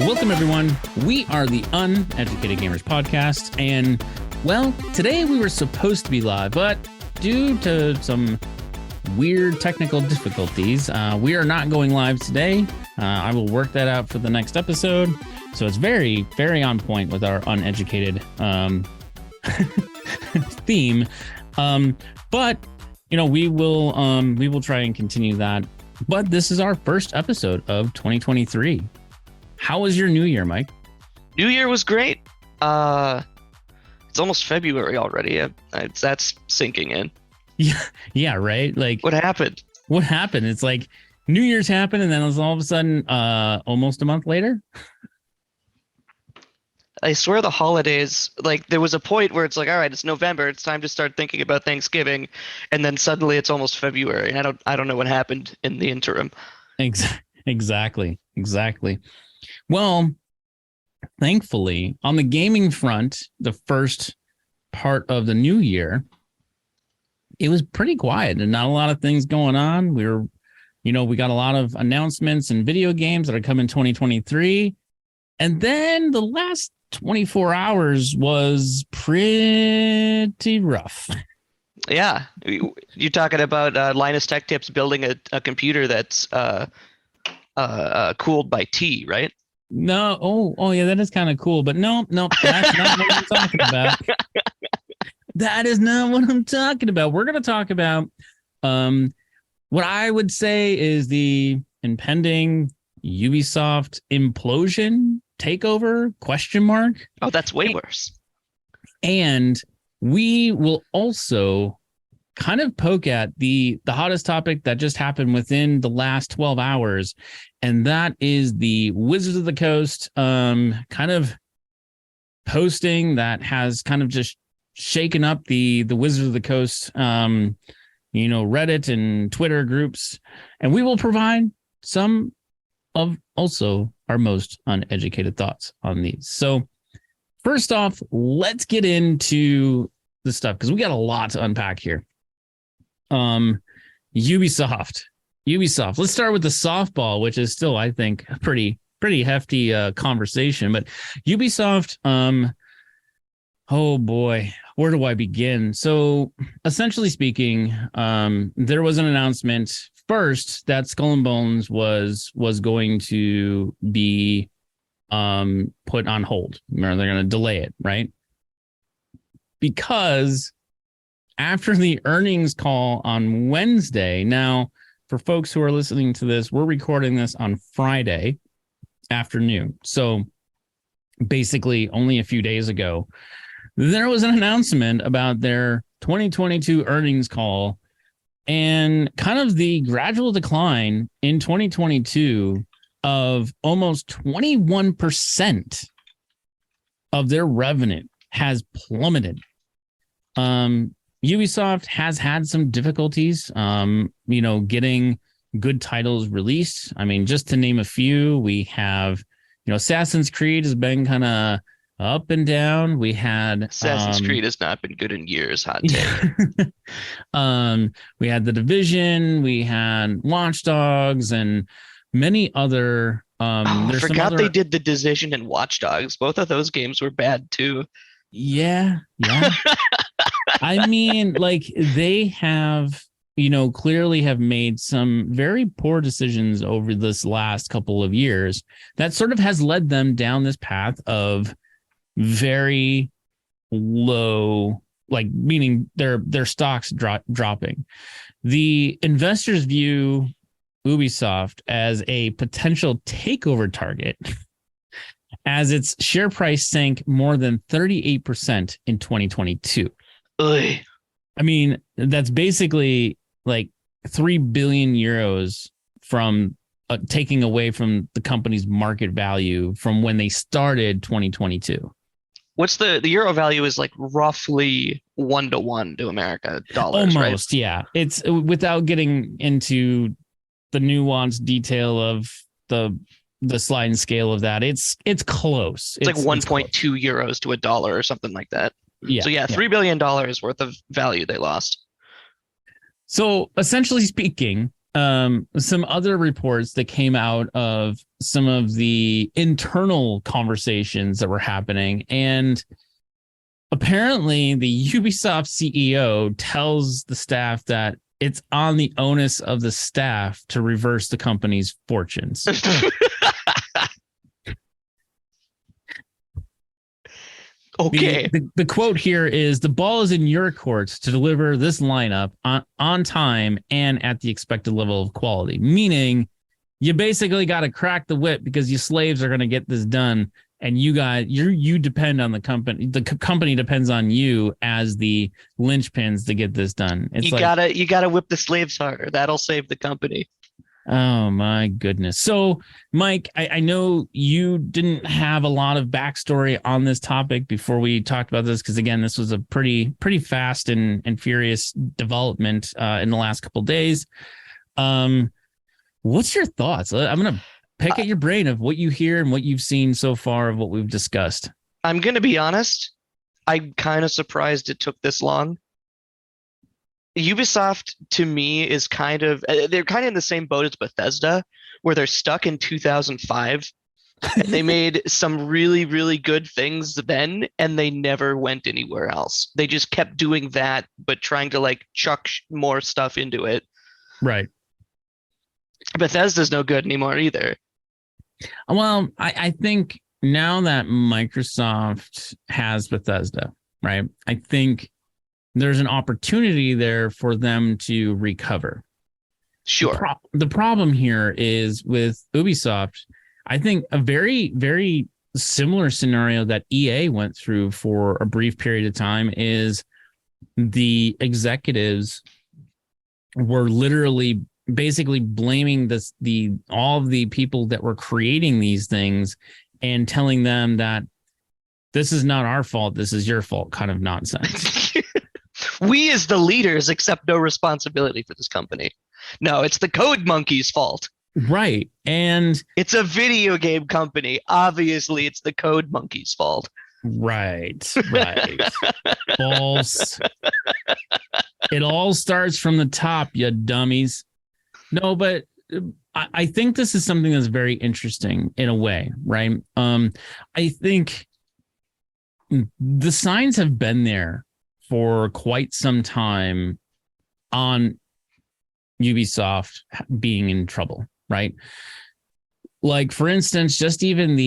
Welcome, everyone. We are the Uneducated Gamers Podcast. And, well, today we were supposed to be live, but due to some weird technical difficulties, we are not going live today. I will work that out for the next episode. So it's very, very on point with our uneducated theme. But, you know, we will try and continue that. But this is our first episode of 2023. How was your New Year, Mike? New Year was great. It's almost February already. That's sinking in. Yeah, right? Like, what happened? It's like New Year's happened, and then it was all of a sudden almost a month later. I swear the holidays, like, there was a point where it's like, all right, it's November, it's time to start thinking about Thanksgiving, and then suddenly it's almost February, and I don't know what happened in the interim. Exactly. Well, thankfully, on the gaming front, the first part of the new year, it was pretty quiet and not a lot of things going on. We got a lot of announcements and video games that are coming 2023. And then the last 24 hours was pretty rough. Yeah. You're talking about Linus Tech Tips building a computer that's cooled by tea, right? No. Oh yeah, that is kind of cool. But no, that's not what I'm talking about. That is not what I'm talking about. We're going to talk about what I would say is the impending Ubisoft implosion takeover ? Oh, that's way worse. And we will also kind of poke at the hottest topic that just happened within the last 12 hours. And that is the Wizards of the Coast kind of posting that has kind of just shaken up the Wizards of the Coast, Reddit and Twitter groups. And we will provide some of also our most uneducated thoughts on these. So first off, let's get into the stuff because we got a lot to unpack here. Ubisoft. Let's start with the softball, which is still, I think, a pretty hefty conversation. But Ubisoft, oh boy, where do I begin? So essentially speaking, there was an announcement first that Skull and Bones was going to be put on hold. Or they're going to delay it, right? Because after the earnings call on Wednesday, now for folks who are listening to this, we're recording this on Friday afternoon. So basically only a few days ago, there was an announcement about their 2022 earnings call and kind of the gradual decline in 2022 of almost 21% of their revenue has plummeted. Ubisoft has had some difficulties, getting good titles released. I mean, just to name a few, we have, Assassin's Creed has been kind of up and down. We had Assassin's Creed has not been good in years. Hot take. We had The Division, we had Watch Dogs, and many other. I forgot they did The Division and Watch Dogs. Both of those games were bad too. Yeah. I mean, like they have, clearly have made some very poor decisions over this last couple of years that sort of has led them down this path of very low, like meaning their stocks dropping. The investors view Ubisoft as a potential takeover target as its share price sank more than 38% in 2022. Ugh. I mean, that's basically like 3 billion euros from taking away from the company's market value from when they started 2022. What's the euro value is like roughly 1-to-1 to America dollars, almost, right? Yeah. It's without getting into the nuanced detail of the sliding scale of that. It's close. It's like 1.2 euros to a dollar or something like that. Yeah. So $3 billion worth of value they lost. So essentially speaking, some other reports that came out of some of the internal conversations that were happening, and apparently the Ubisoft CEO tells the staff that it's on the onus of the staff to reverse the company's fortunes. Okay. The quote here is, the ball is in your courts to deliver this lineup on time and at the expected level of quality. Meaning you basically got to crack the whip because you slaves are going to get this done. And you depend on the company. The company depends on you as the linchpins to get this done. It's you gotta whip the slaves harder. That'll save the company. Oh my goodness. So, Mike, I know you didn't have a lot of backstory on this topic before we talked about this, because again, this was a pretty fast and furious development in the last couple of days. What's your thoughts? I'm gonna pick at your brain of what you hear and what you've seen so far of what we've discussed. I'm gonna be honest. I'm kind of surprised it took this long. Ubisoft, to me, is they're kind of in the same boat as Bethesda, where they're stuck in 2005. And they made some really, really good things then, and they never went anywhere else. They just kept doing that, but trying to like chuck more stuff into it. Right. Bethesda's no good anymore either. Well, I think now that Microsoft has Bethesda, right, I think there's an opportunity there for them to recover. Sure. The problem here is with Ubisoft, I think a very, very similar scenario that EA went through for a brief period of time is the executives were literally basically blaming all of the people that were creating these things and telling them that this is not our fault, this is your fault kind of nonsense. We as the leaders accept no responsibility for this company. No, it's the code monkey's fault. Right. And it's a video game company. Obviously, it's the code monkey's fault. Right. False. It all starts from the top, you dummies. No, but I think this is something that's very interesting in a way, right? I think the signs have been there for quite some time on Ubisoft being in trouble, right? Like, for instance, just even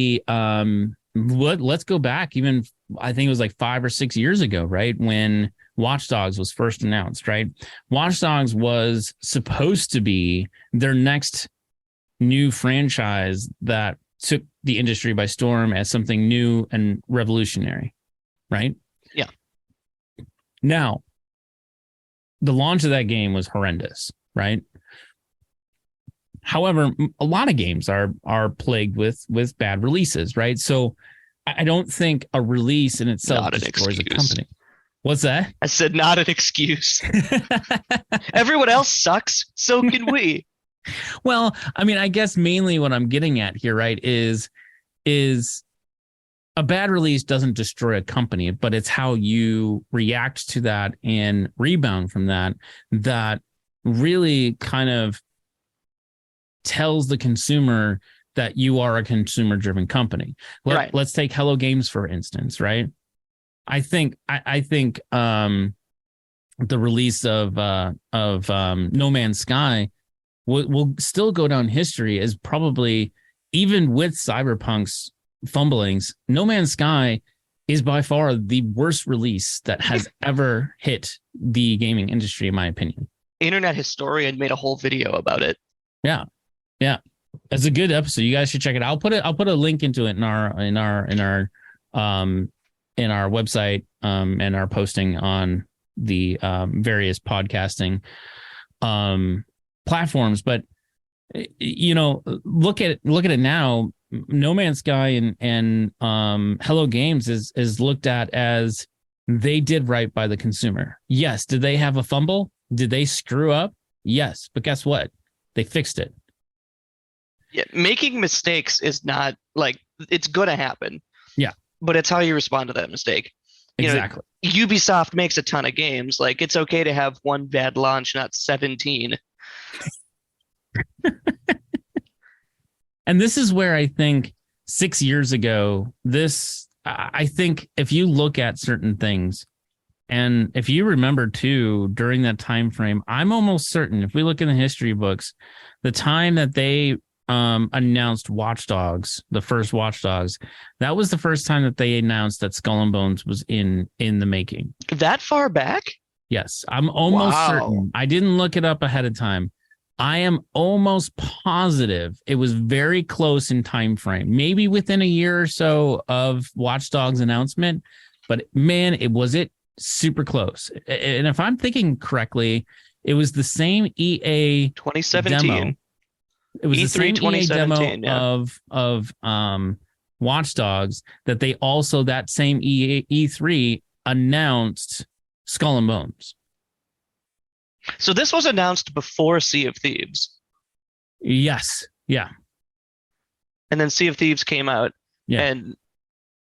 let's go back even, I think it was like 5 or 6 years ago, right? When Watch Dogs was first announced, right? Watch Dogs was supposed to be their next new franchise that took the industry by storm as something new and revolutionary, right? Yeah. Now, the launch of that game was horrendous, right? However, a lot of games are plagued with bad releases, right? So I don't think a release in itself destroys a company. What's that? I said not an excuse. Everyone else sucks, so can we. Well, I mean, I guess mainly what I'm getting at here, right, is a bad release doesn't destroy a company, but it's how you react to that and rebound from that really kind of tells the consumer that you are a consumer-driven company. Let's take Hello Games, for instance, right? I think the release of No Man's Sky will still go down history as probably, even with Cyberpunk's fumblings, No Man's Sky is by far the worst release that has ever hit the gaming industry, in my opinion. Internet Historian made a whole video about it. Yeah. It's a good episode. You guys should check it out. I'll put a link into it in our website and our posting on the various podcasting platforms. But you know, look at it now. No Man's Sky and Hello Games is looked at as they did right by the consumer. Yes. Did they have a fumble? Did they screw up? Yes. But guess what? They fixed it. Yeah, making mistakes is not like, it's gonna happen. Yeah. But it's how you respond to that mistake. Exactly. Ubisoft makes a ton of games. Like, it's okay to have one bad launch, not 17. And this is where I think 6 years ago, I think if you look at certain things, and if you remember too, during that time frame, I'm almost certain if we look in the history books, the time that they announced Watch Dogs, the first Watch Dogs, that was the first time that they announced that Skull and Bones was in the making. That far back? Yes, I'm almost certain. I didn't look it up ahead of time. I am almost positive it was very close in time frame, maybe within a year or so of Watch Dogs announcement. But man, it super close. And if I'm thinking correctly, it was the same EA 2017 demo. It was E3 the same EA demo yeah. of Watch Dogs that they also that same E3 announced Skull and Bones. So this was announced before Sea of Thieves. Yes. Yeah. And then Sea of Thieves came out. Yeah. And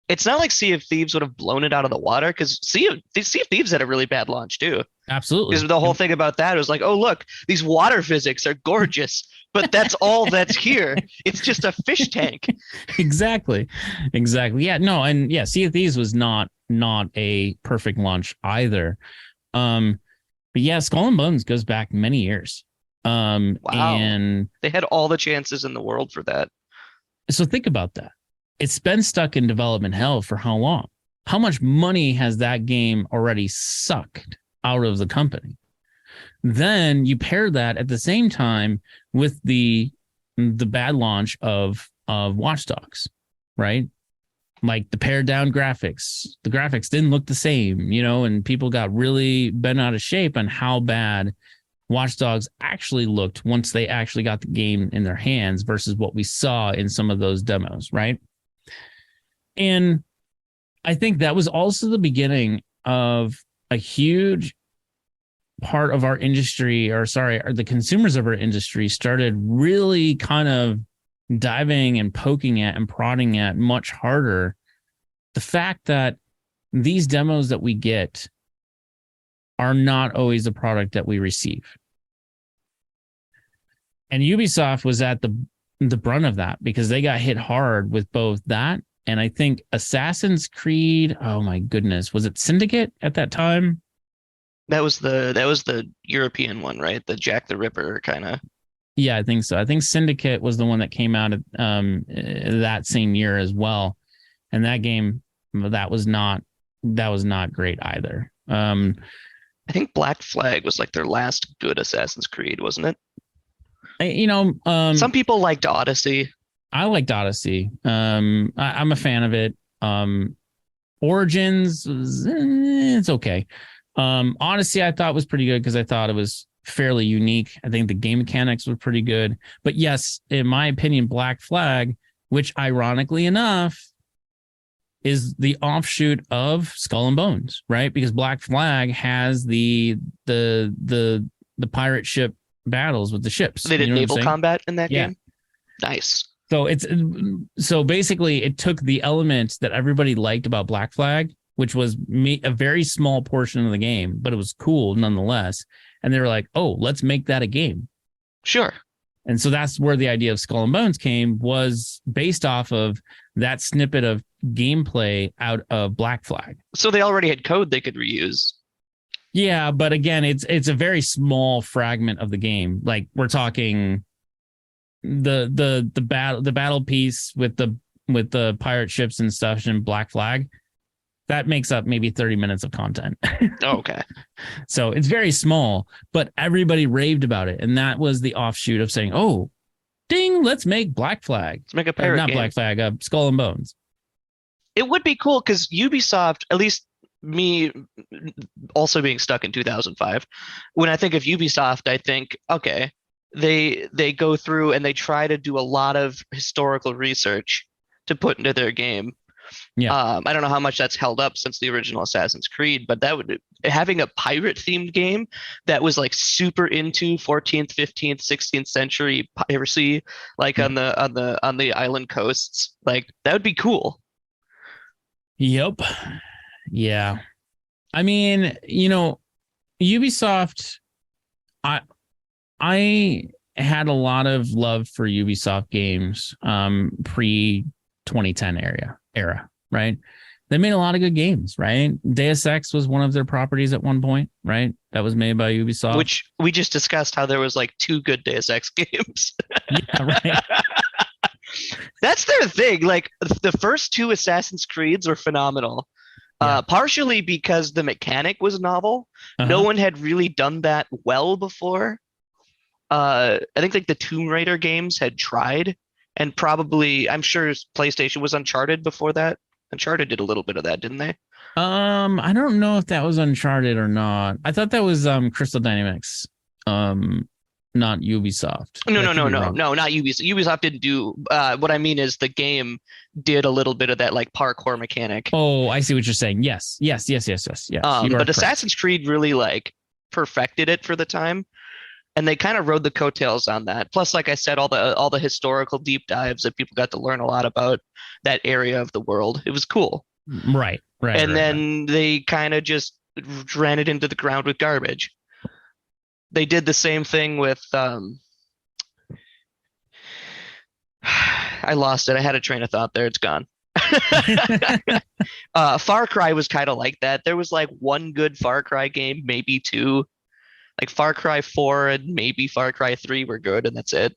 it's not like Sea of Thieves would have blown it out of the water, because Sea of Thieves had a really bad launch too. Absolutely. Because the whole thing about that was like, oh, look, these water physics are gorgeous, but that's all that's here. It's just a fish tank. Exactly. Yeah. No. And yeah, Sea of Thieves was not a perfect launch either. But yeah, Skull and Bones goes back many years. Wow. And they had all the chances in the world for that. So think about that. It's been stuck in development hell for how long? How much money has that game already sucked out of the company? Then you pair that at the same time with the bad launch of Watch Dogs, right? Like the pared down graphics. The graphics didn't look the same, and people got really bent out of shape on how bad Watch Dogs actually looked once they actually got the game in their hands versus what we saw in some of those demos, right? And I think that was also the beginning of a huge part of our industry, or the consumers of our industry started really kind of diving and poking at and prodding at much harder the fact that these demos that we get are not always the product that we receive. And Ubisoft was at the brunt of that because they got hit hard with both that and I think Assassin's Creed. Oh my goodness, was it Syndicate at that time? That was the European one, right? The Jack the Ripper kind of. Yeah, I think so. I think Syndicate was the one that came out that same year as well. And that game, that was not great either. I think Black Flag was like their last good Assassin's Creed, wasn't it? Some people liked Odyssey. I liked Odyssey. I'm a fan of it. Origins, it's okay. Odyssey, I thought was pretty good because I thought it was fairly unique. I think the game mechanics were pretty good. But yes, in my opinion, Black Flag, which ironically enough is the offshoot of Skull and Bones, right? Because Black Flag has the pirate ship battles with the ships. They did naval combat in that game. Nice. So basically, it took the elements that everybody liked about Black Flag, which was a very small portion of the game, but it was cool nonetheless. And they were like, "Oh, let's make that a game." Sure. And so that's where the idea of Skull and Bones was based off of that snippet of gameplay out of Black Flag. So they already had code they could reuse. Yeah, but again, it's a very small fragment of the game. Like we're talking the battle piece with the pirate ships and stuff in Black Flag. That makes up maybe 30 minutes of content. Okay. So it's very small, but everybody raved about it. And that was the offshoot of saying, oh, ding, let's make Black Flag. Let's make a pirate not game. Black Flag, Skull and Bones. It would be cool because Ubisoft, at least me also being stuck in 2005, when I think of Ubisoft, I think, okay, they go through and they try to do a lot of historical research to put into their game. Yeah. I don't know how much that's held up since the original Assassin's Creed, but having a pirate themed game that was like super into 14th, 15th, 16th century piracy, like on the island coasts, like that would be cool. Yep. Yeah. I mean, Ubisoft, I had a lot of love for Ubisoft games pre 2010 era, right? They made a lot of good games, right? Deus Ex was one of their properties at one point, right? That was made by Ubisoft. Which we just discussed how there was like 2 good Deus Ex games. Yeah, right. That's their thing. Like the first 2 Assassin's Creeds were phenomenal. Yeah. Partially because the mechanic was novel. No one had really done that well before. I think like the Tomb Raider games had tried, and probably I'm sure PlayStation was Uncharted before that. Uncharted did a little bit of that, didn't they? I don't know if that was Uncharted or not. I thought that was Crystal Dynamics, not Ubisoft. No, not Ubisoft. Ubisoft didn't do. What I mean is the game did a little bit of that like parkour mechanic. Oh, I see what you're saying. Yes. But correct. Assassin's Creed really like perfected it for the time. And they kind of rode the coattails on that. Plus, like I said, all the historical deep dives that people got to learn a lot about that area of the world. It was cool. Right. And then they kind of just ran it into the ground with garbage. They did the same thing with I lost it. I had a train of thought there. It's gone. Far Cry was kind of like that. There was like 1 good Far Cry game, maybe 2. Like Far Cry 4 and maybe Far Cry 3 were good, and that's it.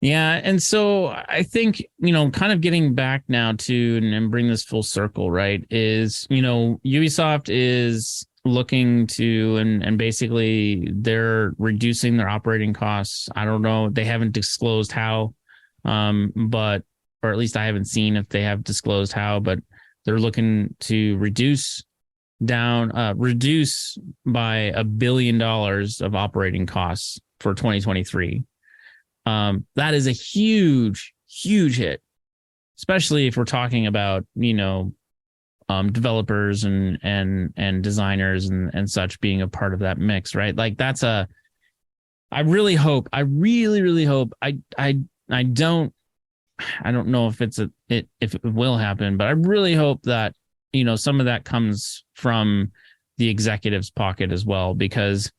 Yeah, and so I think, kind of getting back now to and bring this full circle, right, is, Ubisoft is looking to and basically they're reducing their operating costs. I don't know. They haven't disclosed how, but or at least I haven't seen if they have disclosed how, but they're looking to reduce by $1 billion of operating costs for 2023. That is a huge hit, especially if we're talking about, developers and designers and such being a part of that mix, right? Like I really hope, I don't know if if it will happen, but I really hope that, some of that comes from the executives' pocket as well, because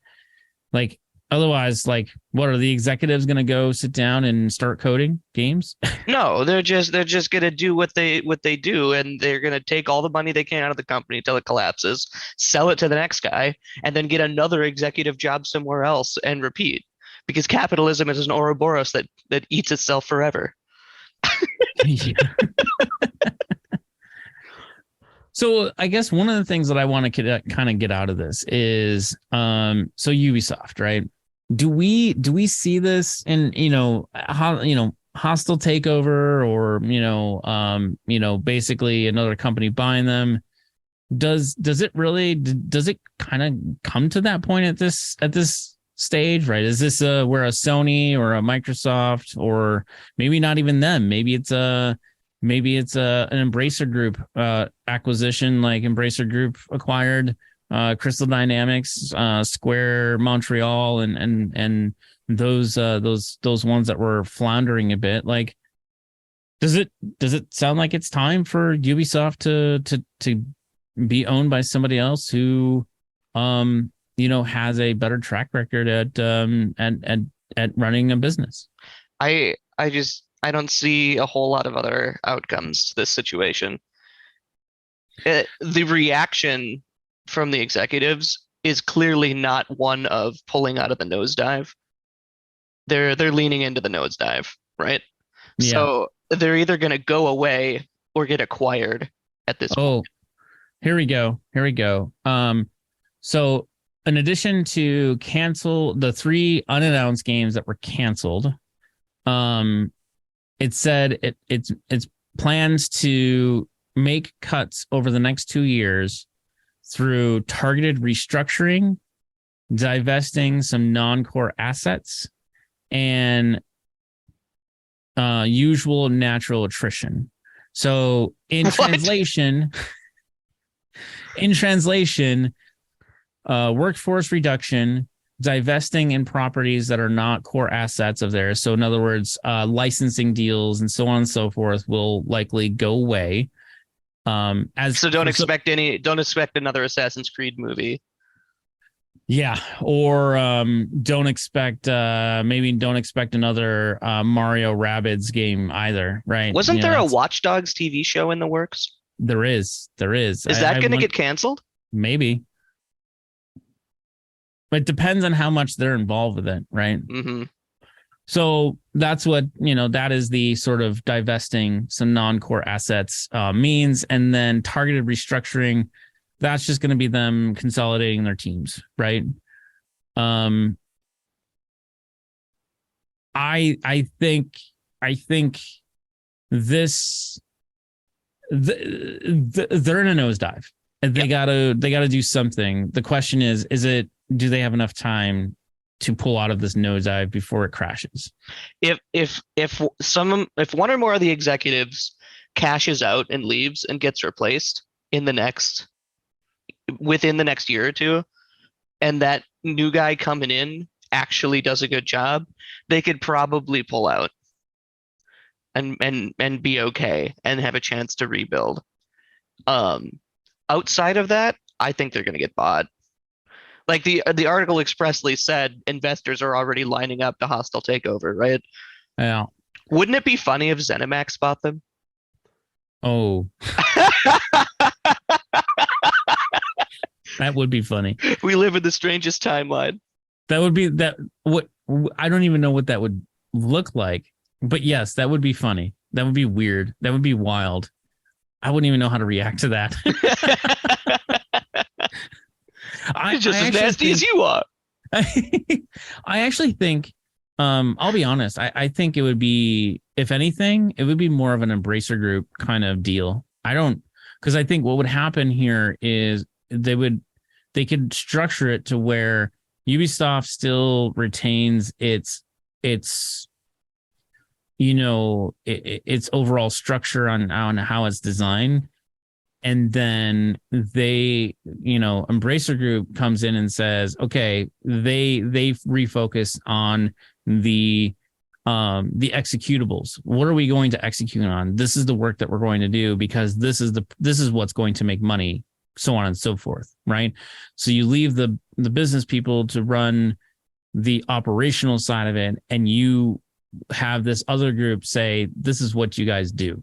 like, otherwise, like, what are the executives going to go sit down and start coding games? No, they're just going to do what they do, and they're going to take all the money they can out of the company until it collapses, sell it to the next guy, and then get another executive job somewhere else and repeat. Because capitalism is an Ouroboros that eats itself forever. So I guess one of the things that I want to kind of get out of this is, so Ubisoft, right? Do we see this in, hostile takeover or, basically another company buying them? Does it kind of come to that point at this stage, right? Is this where a Sony or a Microsoft, or maybe not even them? Maybe it's an Embracer Group acquisition, like Embracer Group acquired Crystal Dynamics, Square Montreal, and those ones that were floundering a bit. Like, does it sound like it's time for Ubisoft to be owned by somebody else who has a better track record at running a business? I don't see a whole lot of other outcomes to this situation. The reaction from the executives is clearly not one of pulling out of the nosedive. They're leaning into the nosedive, right? Yeah. So they're either going to go away or get acquired at this point. Here we go. So in addition to cancel the 3 unannounced games that were canceled, it said it's plans to make cuts over the next 2 years through targeted restructuring, divesting some non-core assets, and usual natural attrition. So in translation, workforce reduction, divesting in properties that are not core assets of theirs. So in other words, licensing deals and so on and so forth will likely go away. Don't expect another Assassin's Creed movie. Yeah, or don't expect another Mario Rabbids game either, right? Wasn't there a Watch Dogs TV show in the works? There is. Is that going to get canceled? Maybe. But it depends on how much they're involved with it, right? Mm-hmm. So that's what, that is the sort of divesting some non-core assets means. And then targeted restructuring, that's just going to be them consolidating their teams, right? I think this they're in a nosedive and they gotta do something. The question is do they have enough time to pull out of this nosedive before it crashes? If one or more of the executives cashes out and leaves and gets replaced within the next year or two, and that new guy coming in actually does a good job, they could probably pull out and be okay and have a chance to rebuild. Outside of that, I think they're going to get bought. Like the article expressly said, investors are already lining up to hostile takeover, right? Yeah. Wouldn't it be funny if ZeniMax bought them? Oh. That would be funny. We live in the strangest timeline. That would be what I don't even know what that would look like. But yes, that would be funny. That would be weird. That would be wild. I wouldn't even know how to react to that. I'm just as nasty as you are. I actually think, I'll be honest, I think it would be, if anything, it would be more of an Embracer Group kind of deal. Because I think what would happen here is they could structure it to where Ubisoft still retains its overall structure on how it's designed. And then Embracer Group comes in and says, okay, they refocus on the executables. What are we going to execute on? This is the work that we're going to do because this is what's going to make money, so on and so forth, right? So you leave the business people to run the operational side of it, and you have this other group say, this is what you guys do.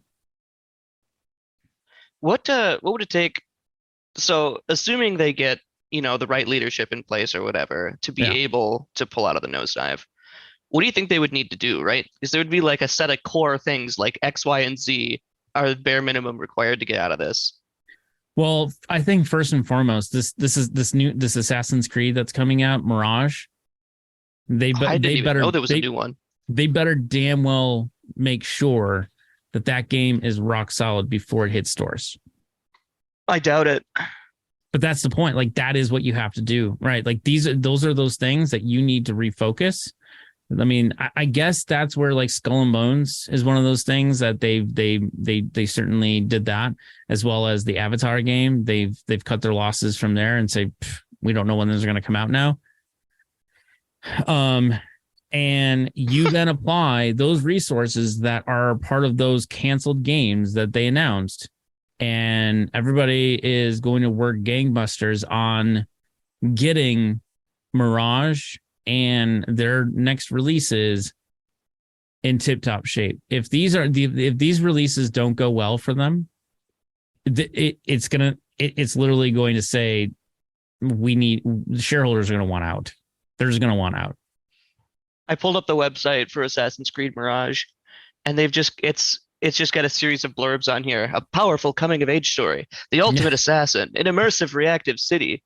What would it take? So assuming they get, the right leadership in place or whatever to be able to pull out of the nosedive, what do you think they would need to do, right? Because there would be like a set of core things like X, Y, and Z are the bare minimum required to get out of this. Well, I think first and foremost, this Assassin's Creed that's coming out, Mirage. I didn't even know there was a new one. They better damn well make sure that game is rock solid before it hits stores. I doubt it. But that's the point. Like, that is what you have to do, right? Like, those are those things that you need to refocus. I mean, I guess that's where like Skull and Bones is one of those things that they certainly did that, as well as the Avatar game. They've cut their losses from there and say, we don't know when those are going to come out now. And you then apply those resources that are part of those canceled games that they announced, and everybody is going to work gangbusters on getting Mirage and their next releases in tip-top shape. If these releases don't go well for them, it's literally going to say, the shareholders are going to want out. They're just going to want out. I pulled up the website for Assassin's Creed Mirage, and it's just got a series of blurbs on here. A powerful coming of age story, the ultimate assassin, an immersive reactive city.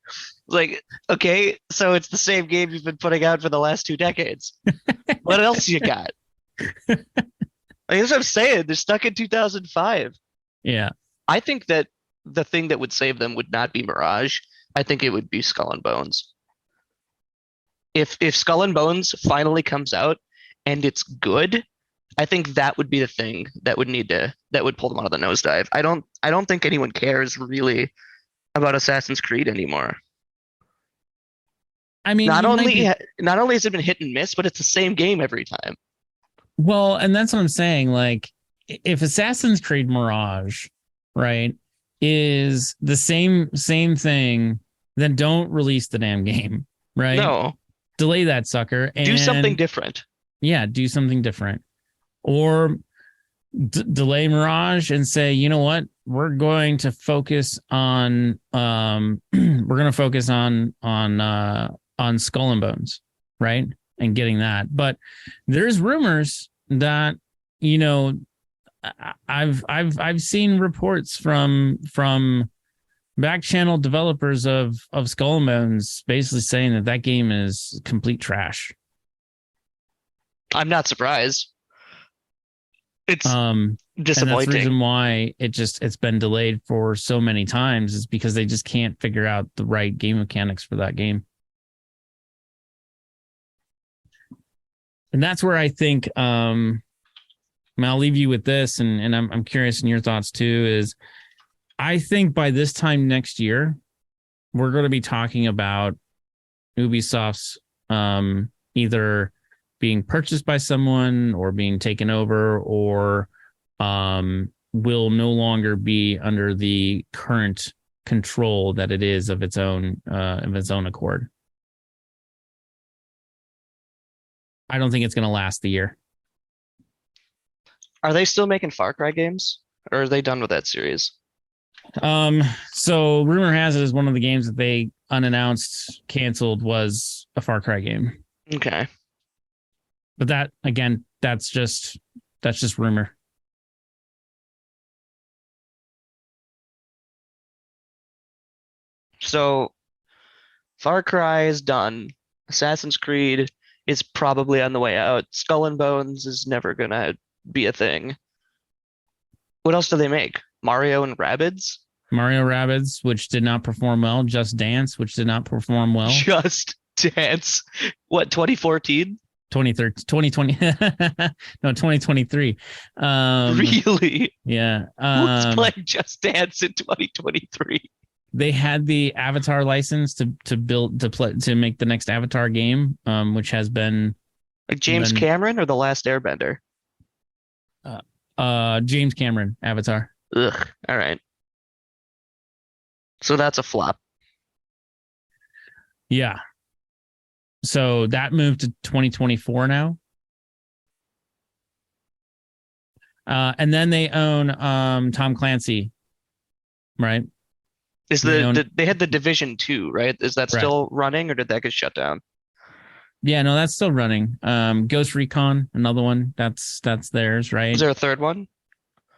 Like, okay, so it's the same game you've been putting out for the last 2 decades. What else you got? Like, that's what I'm saying. They're stuck in 2005. Yeah. I think that the thing that would save them would not be Mirage. I think it would be Skull and Bones. If Skull and Bones finally comes out and it's good, I think that would be the thing that would pull them out of the nosedive. I don't think anyone cares really about Assassin's Creed anymore. I mean, not only has it been hit and miss, but it's the same game every time. Well, and that's what I'm saying. Like, if Assassin's Creed Mirage, right, is the same thing, then don't release the damn game. right? No, Delay that sucker and do something different. Yeah, do something different. Or delay Mirage and say, you know what, we're going to focus on Skull and Bones, right? And getting that. But there's rumors that, you know, I've seen reports from back channel developers of Skull and Bones basically saying that game is complete trash. I'm not surprised. It's disappointing. And that's the reason why it's been delayed for so many times, is because they just can't figure out the right game mechanics for that game. And that's where I think I'll leave you with this, and I'm curious in your thoughts too, is I think by this time next year, we're going to be talking about Ubisoft's either being purchased by someone or being taken over, or will no longer be under the current control that it is of its own accord. I don't think it's going to last the year. Are they still making Far Cry games, or are they done with that series? So rumor has it is one of the games that they unannounced canceled was a Far Cry game. Okay. But that, again, that's just rumor. So Far Cry is done. Assassin's Creed is probably on the way out. Skull and Bones is never gonna be a thing. What else do they make? Mario and Rabbids? Mario Rabbids, which did not perform well. Just Dance, which did not perform well. Just Dance. What, 2014? 2020. No, 2023. Really? Yeah. Who's playing Just Dance in 2023? They had the Avatar license to make the next Avatar game, which has been like James Cameron or The Last Airbender? James Cameron Avatar. Ugh. All right. So that's a flop. Yeah. So that moved to 2024 now. And then they own Tom Clancy, right? Is they had the Division 2, right? Is that still running, or did that get shut down? Yeah, no, that's still running. Ghost Recon, another one that's theirs, right? Is there a third one?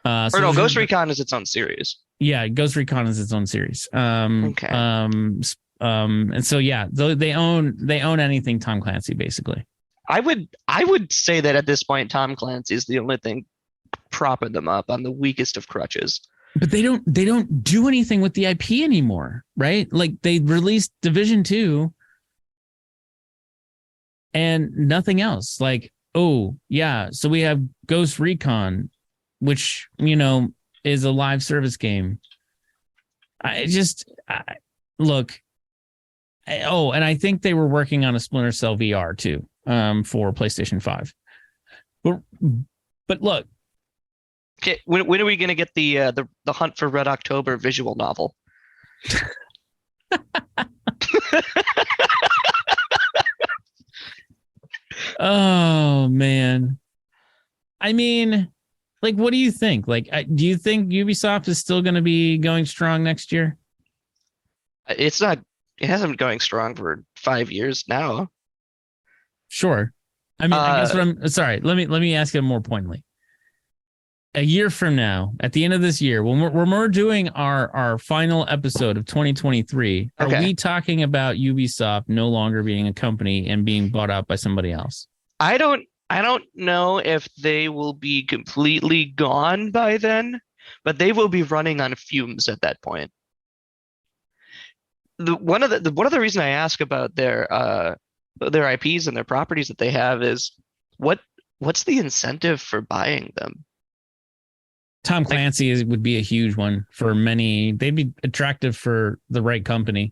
Ghost Recon is its own series. Yeah, Ghost Recon is its own series. Okay. And so yeah, they own anything Tom Clancy basically. I would say that at this point, Tom Clancy is the only thing propping them up on the weakest of crutches. But they don't do anything with the IP anymore, right? Like they released Division 2 and nothing else. Like, oh yeah, so we have Ghost Recon, which, you know, is a live service game. Look. And I think they were working on a Splinter Cell VR too, for PlayStation 5. But look. Okay, when are we going to get the Hunt for Red October visual novel? Oh man. I mean, like, what do you think? Like, do you think Ubisoft is still going to be going strong next year? It's not. It hasn't been going strong for 5 years now. Sure. I mean, I guess let me ask you more pointedly. A year from now, at the end of this year, when we're doing our final episode of 2023, are we talking about Ubisoft no longer being a company and being bought out by somebody else? I don't know if they will be completely gone by then, but they will be running on fumes at that point. One of the reasons I ask about their IPs and their properties that they have is what's the incentive for buying them? Tom Clancy would be a huge one for many. They'd be attractive for the right company.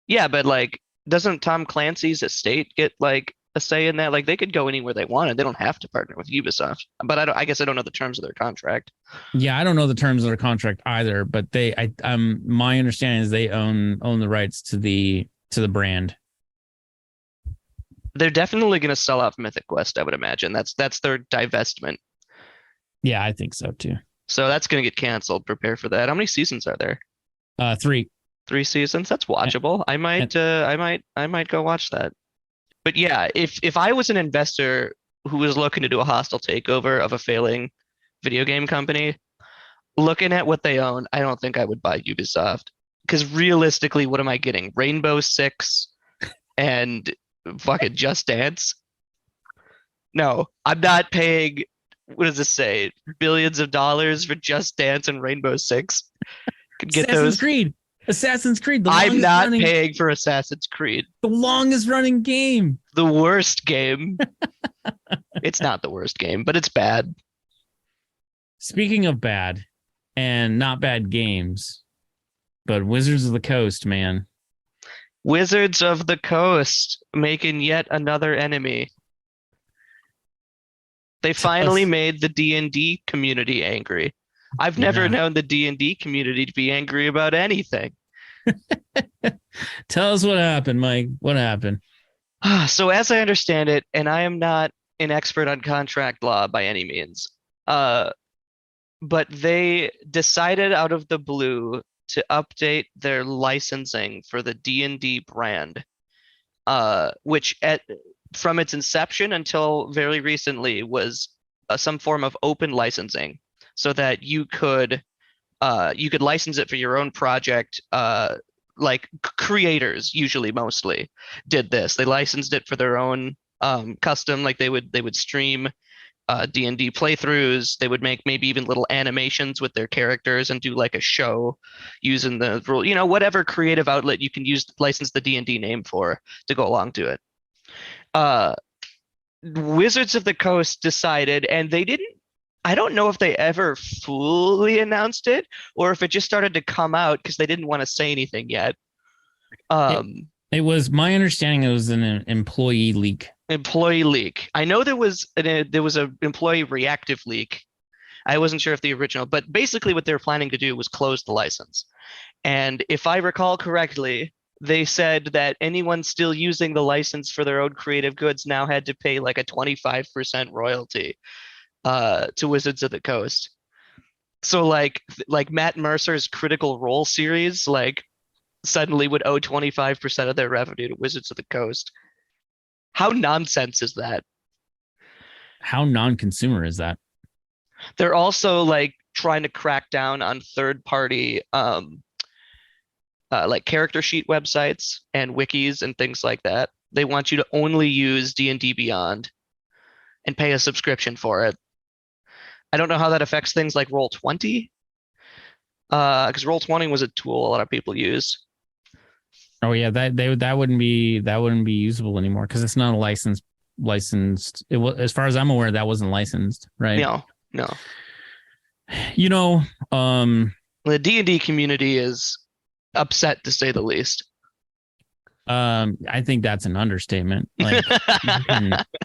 Yeah, but like, doesn't Tom Clancy's estate get like a say in that? Like, they could go anywhere they wanted. They don't have to partner with Ubisoft. But I guess I don't know the terms of their contract. Yeah, I don't know the terms of their contract either. But my understanding is they own the rights to the brand. They're definitely going to sell off Mythic Quest, I would imagine. That's their divestment. Yeah, I think so too. So that's going to get canceled. Prepare for that. How many seasons are there? 3. 3 seasons. That's watchable. And I might go watch that. But yeah, if I was an investor who was looking to do a hostile takeover of a failing video game company, looking at what they own, I don't think I would buy Ubisoft. Because realistically, what am I getting? Rainbow Six and fucking Just Dance? No, I'm not paying, what does this say? Billions of dollars for Just Dance and Rainbow Six. Could get Assassin's those. Creed. Assassin's Creed. I'm not paying for Assassin's Creed. The longest running game. The worst game. It's not the worst game, but it's bad. Speaking of bad and not bad games, but Wizards of the Coast, man. Wizards of the Coast making yet another enemy. They finally made the D&D community angry. I've never known the D&D community to be angry about anything. Tell us what happened, Mike. What happened? So as I understand it, and I am not an expert on contract law by any means, but they decided out of the blue to update their licensing for the D&D brand, which from its inception until very recently was some form of open licensing, so that you could license it for your own project. Like creators usually mostly did this. They licensed it for their own custom, like they would stream D&D playthroughs. They would make maybe even little animations with their characters and do like a show using the rule, whatever creative outlet you can license the D&D name for to go along to it. Wizards of the Coast decided, and they didn't, I don't know if they ever fully announced it or if it just started to come out because they didn't want to say anything yet. It was my understanding it was an employee leak. Employee leak. I know there was an employee reactive leak. I wasn't sure if the original, but basically what they were planning to do was close the license. And if I recall correctly, they said that anyone still using the license for their own creative goods now had to pay like a 25% royalty to Wizards of the Coast. So like Matt Mercer's Critical Role series, like suddenly would owe 25% of their revenue to Wizards of the Coast. How nonsense is that? How non-consumer is that? They're also like trying to crack down on third-party like character sheet websites and wikis and things like that. They want you to only use D&D Beyond and pay a subscription for it. I don't know how that affects things like Roll20, because Roll20 was a tool a lot of people use. Oh yeah, that wouldn't be usable anymore because it's not a licensed. It was, as far as I'm aware, that wasn't licensed, right? No. The D&D community is upset, to say the least. I think that's an understatement. Like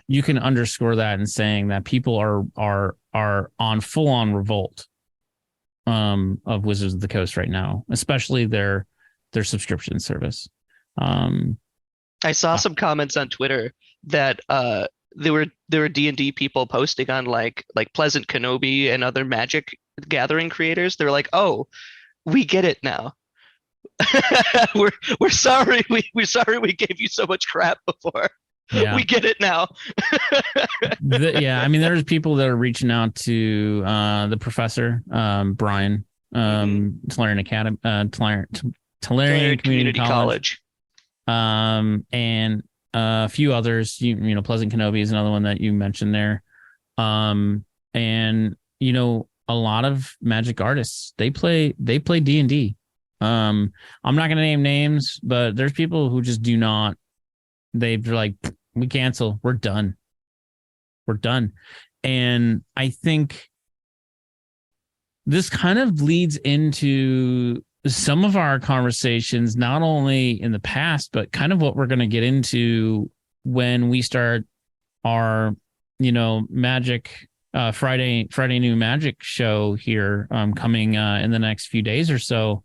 you can underscore that in saying that people are on full on revolt of Wizards of the Coast right now, especially their subscription service. I saw some comments on Twitter that there were D&D people posting on like Pleasant Kenobi and other Magic Gathering creators. They're like, "Oh, we get it now. we're sorry. We're sorry we gave you so much crap before. Yeah. We get it now." Yeah, I mean, there's people that are reaching out to the professor, Brian, Tolarian Academy, Tolarian Community College. And a few others. You know, Pleasant Kenobi is another one that you mentioned there. And a lot of Magic artists they play D&D. I'm not gonna name names, but there's people who just do not. They're like, we cancel. We're done. And I think this kind of leads into some of our conversations, not only in the past, but kind of what we're going to get into when we start our, Magic Friday New Magic show here coming in the next few days or so.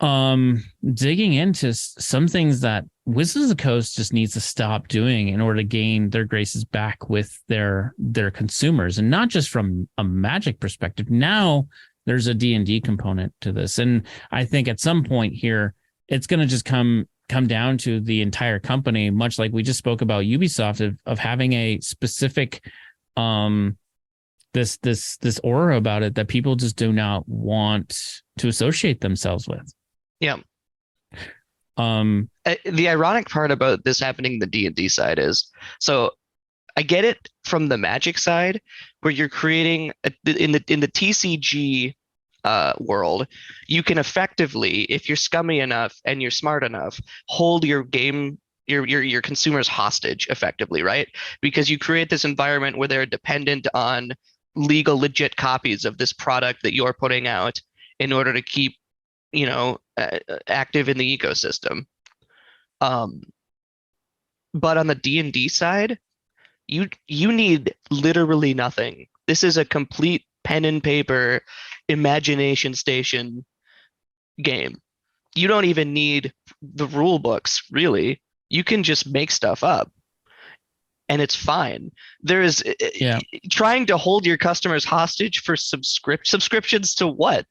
Digging into some things that Wizards of the Coast just needs to stop doing in order to gain their graces back with their consumers, and not just from a Magic perspective. Now there's a D&D component to this, and I think at some point here it's going to just come down to the entire company, much like we just spoke about Ubisoft, of having a specific this aura about it that people just do not want to associate themselves with. Yeah. The ironic part about this happening in the D&D side is, so I get it from the Magic side, where you're creating in the TCG world, you can effectively, if you're scummy enough and you're smart enough, hold your game your consumers hostage effectively, right? Because you create this environment where they're dependent on legal, legit copies of this product that you're putting out in order to keep active in the ecosystem. But on the D&D side, you need literally nothing. This is a complete pen and paper imagination station game. You don't even need the rule books, really. You can just make stuff up and it's fine. There is trying to hold your customers hostage for subscriptions to what?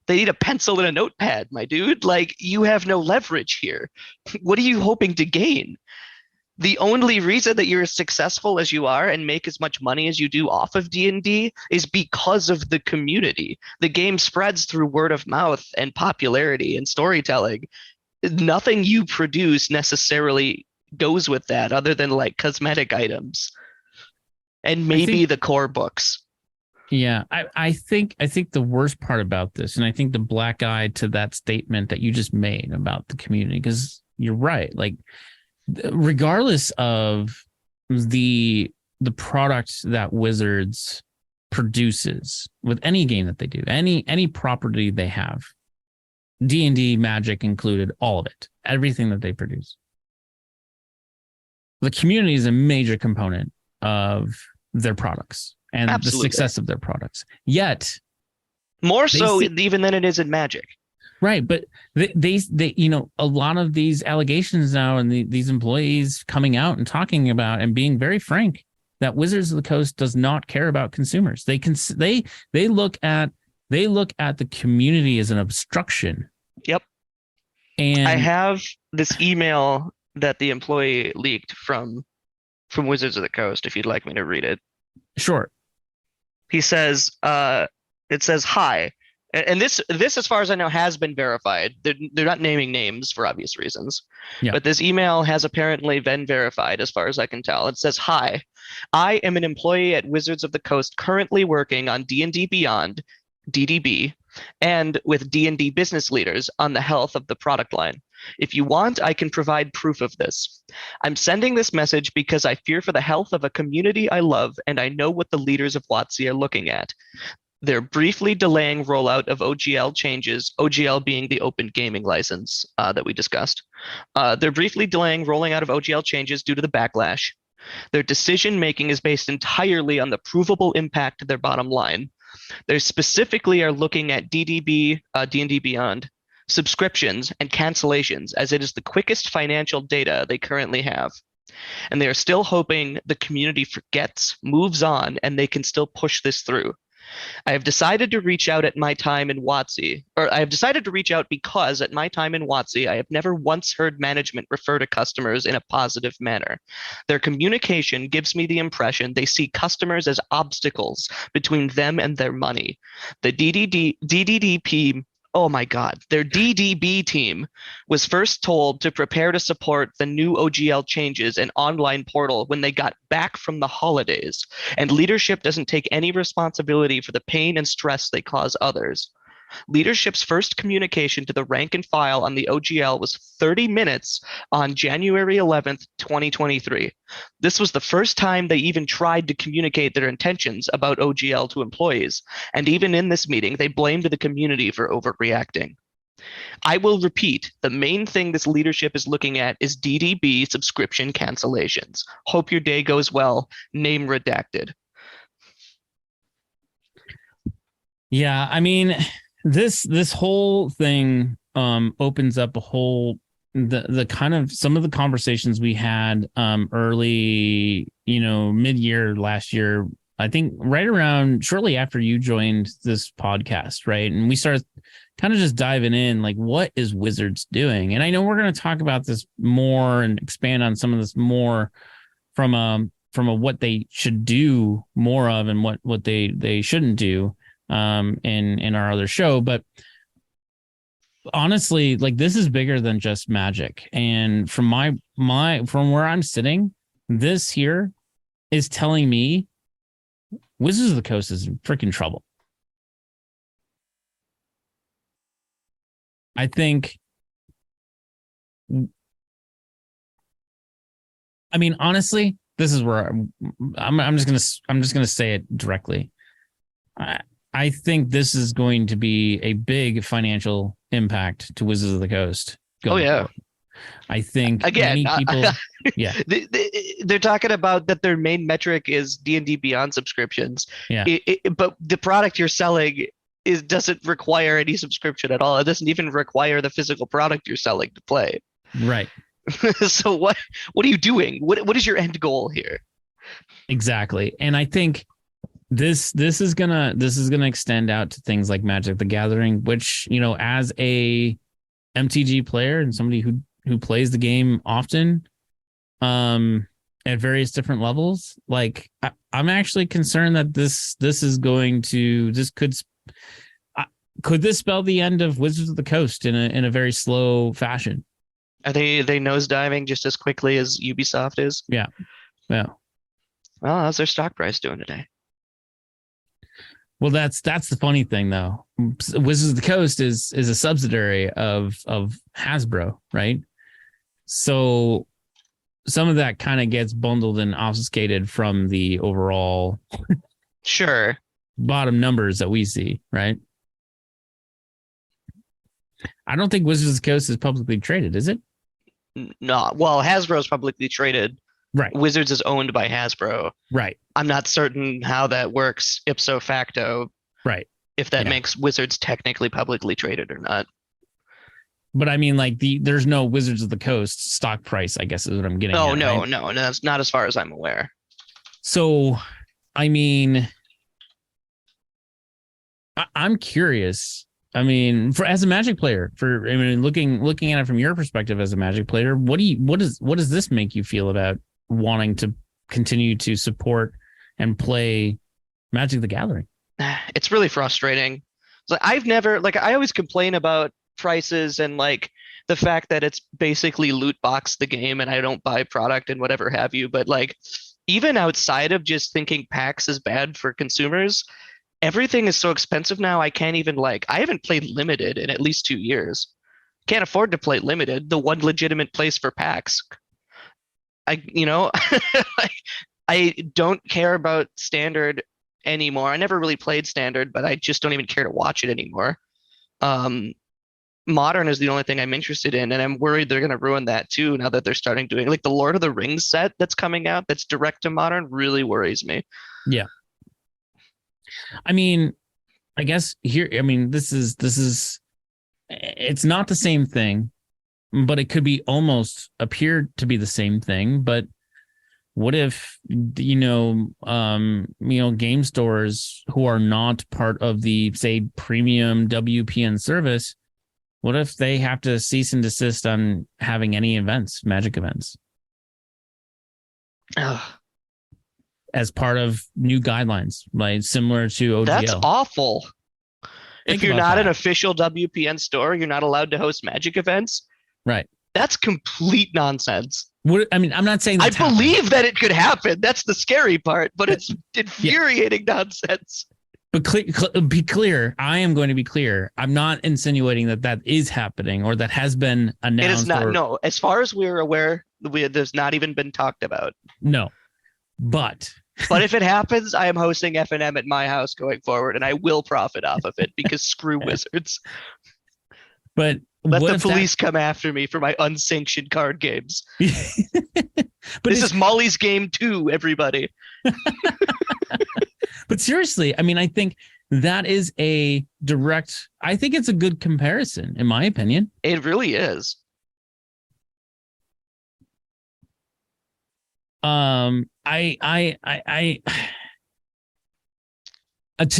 They need a pencil and a notepad, my dude. Like, you have no leverage here. What are you hoping to gain? The only reason that you're as successful as you are and make as much money as you do off of D&D is because of the community. The game spreads through word of mouth and popularity and storytelling. Nothing you produce necessarily goes with that, other than like cosmetic items and maybe the core books. Yeah, I think the worst part about this, and I think the black eye to that statement that you just made about the community, because you're right. Like, regardless of the product that Wizards produces with any game that they do, any property they have, D&D, Magic included, all of it, everything that they produce, the community is a major component of their products and Absolutely. The success of their products. Yet, more so even than it is in Magic. Right, but they a lot of these allegations now, and these employees coming out and talking about and being very frank that Wizards of the Coast does not care about consumers. They look at the community as an obstruction. Yep. And I have this email that the employee leaked from Wizards of the Coast, if you'd like me to read it. Sure. He says, it says, "Hi." And this, as far as I know, has been verified. They're not naming names for obvious reasons. Yeah. But this email has apparently been verified, as far as I can tell. It says, "Hi, I am an employee at Wizards of the Coast currently working on D&D Beyond, DDB, and with D&D business leaders on the health of the product line. If you want, I can provide proof of this. I'm sending this message because I fear for the health of a community I love, and I know what the leaders of WotC are looking at. They're briefly delaying rollout of OGL changes, OGL being the open gaming license that we discussed. They're briefly delaying rolling out of OGL changes due to the backlash. Their decision-making is based entirely on the provable impact to their bottom line. They specifically are looking at DDB, D&D Beyond, subscriptions and cancellations, as it is the quickest financial data they currently have. And they are still hoping the community forgets, moves on, and they can still push this through. I have decided to reach out at my time in WotC, or I have decided to reach out because at my time in WotC, I have never once heard management refer to customers in a positive manner. Their communication gives me the impression they see customers as obstacles between them and their money. The DDDP, oh my God, their DDB team was first told to prepare to support the new OGL changes and online portal when they got back from the holidays, and leadership doesn't take any responsibility for the pain and stress they cause others. Leadership's first communication to the rank and file on the OGL was 30 minutes on January 11th, 2023. This was the first time they even tried to communicate their intentions about OGL to employees, and even in this meeting, they blamed the community for overreacting. I will repeat, the main thing this leadership is looking at is DDB subscription cancellations. Hope your day goes well. Name redacted. Yeah, I mean, this whole thing opens up a whole the kind of some of the conversations we had early, mid-year last year. I think right around shortly after you joined this podcast, right? And we started kind of just diving in, like, what is Wizards doing? And I know we're going to talk about this more and expand on some of this more from a what they should do more of and what they shouldn't do in our other show. But honestly, like, this is bigger than just Magic. And from from where I'm sitting, this here is telling me Wizards of the Coast is in freaking trouble. I think, I mean, honestly, this is where I'm just gonna say it directly. I think this is going to be a big financial impact to Wizards of the Coast. Oh yeah. Forward. I think again, many people, yeah, they're talking about that their main metric is D&D Beyond subscriptions. Yeah, but the product you're selling doesn't require any subscription at all. It doesn't even require the physical product you're selling to play. Right. So what are you doing? What is your end goal here? Exactly, and I think this is gonna extend out to things like Magic the Gathering, which, as a MTG player and somebody who plays the game often at various different levels, like, I'm actually concerned that this could this spell the end of Wizards of the Coast in a very slow fashion. Are they nosediving just as quickly as Ubisoft is? Yeah. Well, how's their stock price doing today? Well, that's the funny thing, though. Wizards of the Coast is a subsidiary of Hasbro, right? So some of that kind of gets bundled and obfuscated from the overall sure bottom numbers that we see, right? I don't think Wizards of the Coast is publicly traded, is it? No. Well, Hasbro is publicly traded. Right. Wizards is owned by Hasbro. Right. I'm not certain how that works ipso facto. Right. If that makes Wizards technically publicly traded or not. But I mean, like, there's no Wizards of the Coast stock price, I guess, is what I'm getting at. No, right? no, that's not as far as I'm aware. So, I mean, I'm curious. I mean, as a Magic player, looking at it from your perspective as a Magic player, what does this make you feel about wanting to continue to support and play Magic the Gathering? It's really frustrating. Like, I always complain about prices and like the fact that it's basically loot box the game and I don't buy product and whatever have you. But like, even outside of just thinking packs is bad for consumers, everything is so expensive now. I can't even I haven't played Limited in at least 2 years. Can't afford to play Limited, the one legitimate place for packs. I don't care about Standard anymore. I never really played Standard, but I just don't even care to watch it anymore. Modern is the only thing I'm interested in, and I'm worried they're going to ruin that too now that they're starting doing like the Lord of the Rings set that's coming out that's direct to Modern really worries me. Yeah. I mean, I guess here, I mean, this is it's not the same thing, but it could be almost appear to be the same thing. But what if, game stores who are not part of the, say, premium WPN service, what if they have to cease and desist on having any events, Magic events? As part of new guidelines, like similar to OGL. That's awful. If you're not an official WPN store, you're not allowed to host Magic events. Right. That's complete nonsense. I'm not saying I believe that it could happen. That's the scary part, but it's infuriating nonsense. But be clear. I am going to be clear. I'm not insinuating that is happening or that has been announced. It is not. No, as far as we're aware, there's not even been talked about. No, but if it happens, I am hosting FNM at my house going forward, and I will profit off of it because screw Wizards. But let the police come after me for my unsanctioned card games. But this is Molly's Game 2, everybody. But seriously, I mean, I think that is a direct, I think it's a good comparison, in my opinion. It really is. To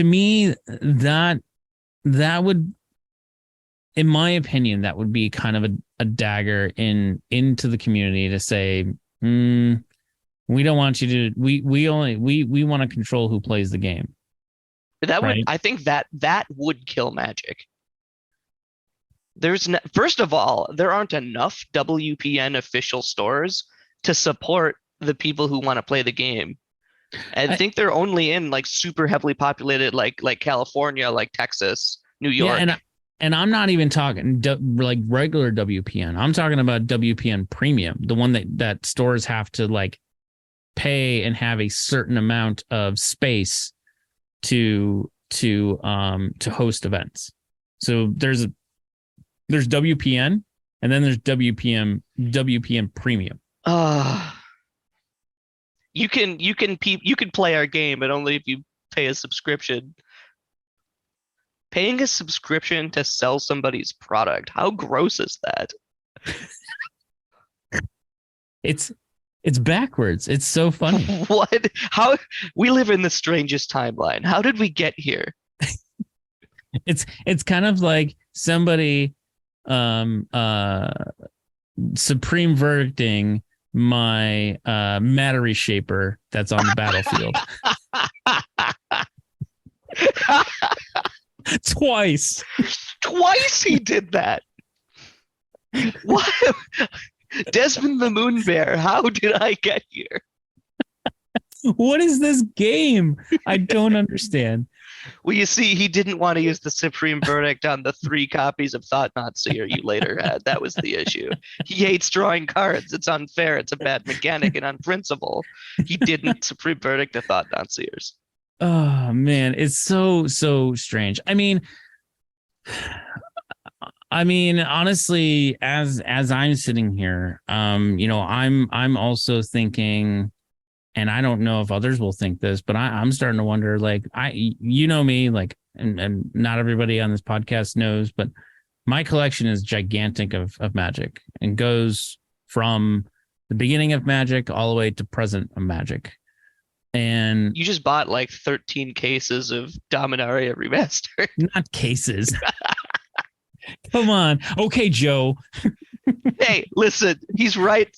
me, that would, in my opinion, that would be kind of a dagger into the community to say, we don't want you to, we want to control who plays the game. That right? would, I think that would kill Magic. First of all, there aren't enough WPN official stores to support the people who want to play the game. I think they're only in like super heavily populated, like California, like Texas, New York. Yeah, and I'm not even talking like regular WPN. I'm talking about WPN Premium, the one that stores have to like pay and have a certain amount of space to host events. So there's WPN, and then there's WPN Premium. You can play our game, but only if you pay a subscription. Paying a subscription to sell somebody's product. How gross is that? It's backwards. It's so funny. What? How? We live in the strangest timeline. How did we get here? It's kind of like somebody supreme verdicting my matter reshaper that's on the battlefield. Twice he did that. What? Desmond the Moon Bear, how did I get here? What is this game? I don't understand. Well, you see, he didn't want to use the supreme verdict on the 3 copies of Thought Not Seer you later had. That was the issue. He hates drawing cards. It's unfair. It's a bad mechanic, and on principle, he didn't supreme verdict the Thought Not Seers. Oh man, it's so strange. I mean, honestly, as I'm sitting here, I'm also thinking, and I don't know if others will think this, but I'm starting to wonder, like, me, like, and not everybody on this podcast knows, but my collection is gigantic of Magic and goes from the beginning of Magic all the way to present of Magic. And you just bought like 13 cases of Dominaria Remastered. Not cases. Come on. Okay, Joe. Hey, listen, he's right.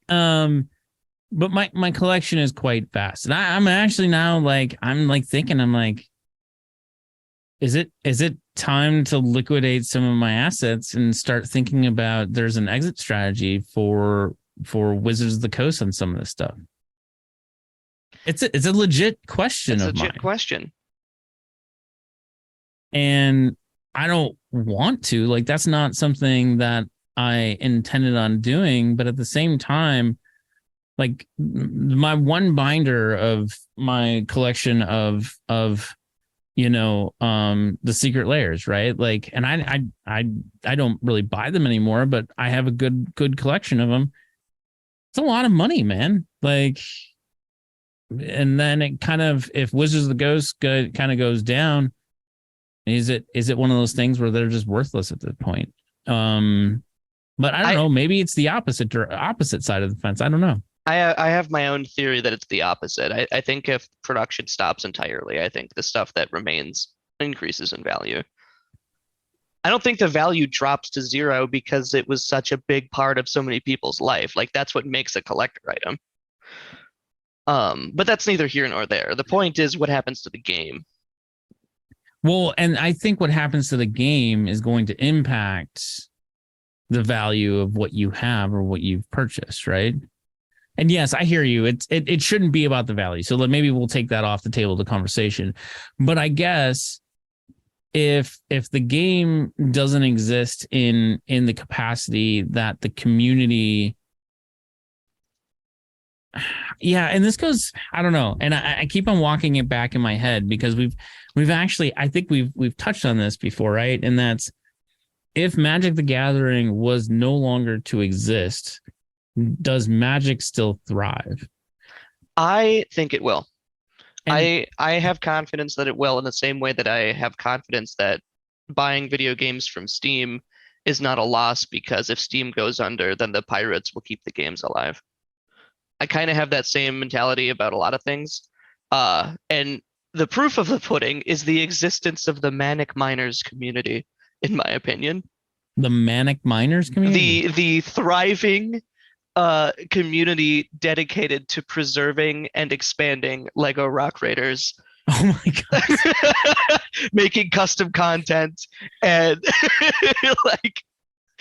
But my collection is quite vast. And I'm actually now like, I'm thinking, is it time to liquidate some of my assets and start thinking about there's an exit strategy for Wizards of the Coast on some of this stuff? It's a legit question. It's a legit question. And I don't want to, like, that's not something that I intended on doing. But at the same time, like, my one binder of my collection of the secret layers, right? Like, and I don't really buy them anymore, but I have a good collection of them. It's a lot of money, man. Like, and then it kind of, if Wizards of the Coast kind of goes down, is it one of those things where they're just worthless at this point? But I don't know. Maybe it's the opposite side of the fence. I don't know. I have my own theory that it's the opposite. I think if production stops entirely, I think the stuff that remains increases in value. I don't think the value drops to 0 because it was such a big part of so many people's life. Like, that's what makes a collector item. But that's neither here nor there. The point is what happens to the game. Well, and I think what happens to the game is going to impact the value of what you have or what you've purchased, right? And yes, I hear you. It shouldn't be about the value. So maybe we'll take that off the table of the conversation. But I guess if the game doesn't exist in the capacity that the community, yeah, and this goes, I don't know, and I keep on walking it back in my head because we've actually, I think we've touched on this before, right? And that's, if Magic the Gathering was no longer to exist, does Magic still thrive? I think it will. I have confidence that it will, in the same way that I have confidence that buying video games from Steam is not a loss, because if Steam goes under, then the pirates will keep the games alive. I kind of have that same mentality about a lot of things. And the proof of the pudding is the existence of the Manic Miners community, in my opinion. The Manic Miners community? The thriving community dedicated to preserving and expanding Lego Rock Raiders. Oh my god. Making custom content and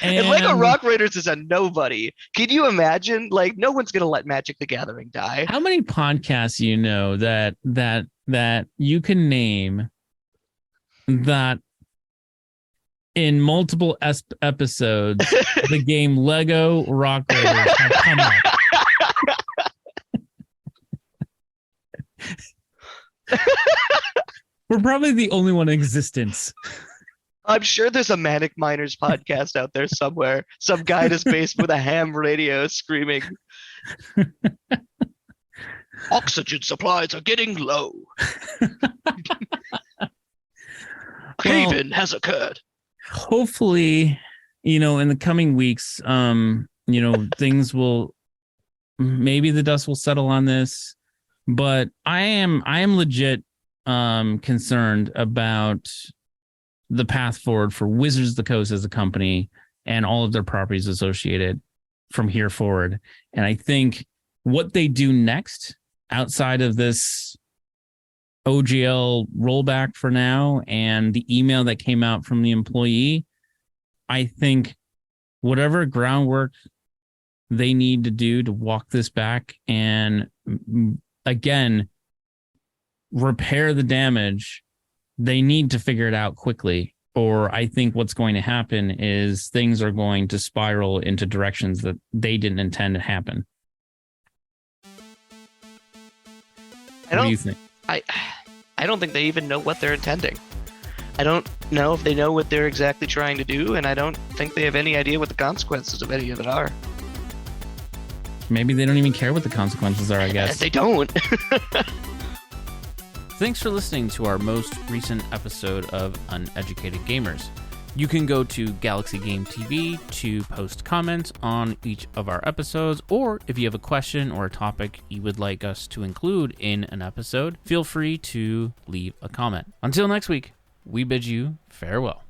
and Lego Rock Raiders is a nobody. Can you imagine? Like, no one's gonna let Magic the Gathering die. How many podcasts you know that you can name that in multiple episodes the game Lego Rock Raiders have come up? We're probably the only one in existence. I'm sure there's a Manic Miners podcast out there somewhere. Some guy in his basement with a ham radio screaming, "Oxygen supplies are getting low. Haven has occurred." Hopefully, in the coming weeks, things will, maybe the dust will settle on this, but I am legit concerned about the path forward for Wizards of the Coast as a company and all of their properties associated from here forward. And I think what they do next, outside of this OGL rollback for now and the email that came out from the employee, I think whatever groundwork they need to do to walk this back and, again, repair the damage, they need to figure it out quickly. Or I think what's going to happen is things are going to spiral into directions that they didn't intend to happen. What do you think? I don't think they even know what they're intending. I don't know if they know what they're exactly trying to do, and I don't think they have any idea what the consequences of any of it are. Maybe they don't even care what the consequences are, I guess. They don't. Thanks for listening to our most recent episode of Uneducated Gamers. You can go to Galaxy Game TV to post comments on each of our episodes, or if you have a question or a topic you would like us to include in an episode, feel free to leave a comment. Until next week, we bid you farewell.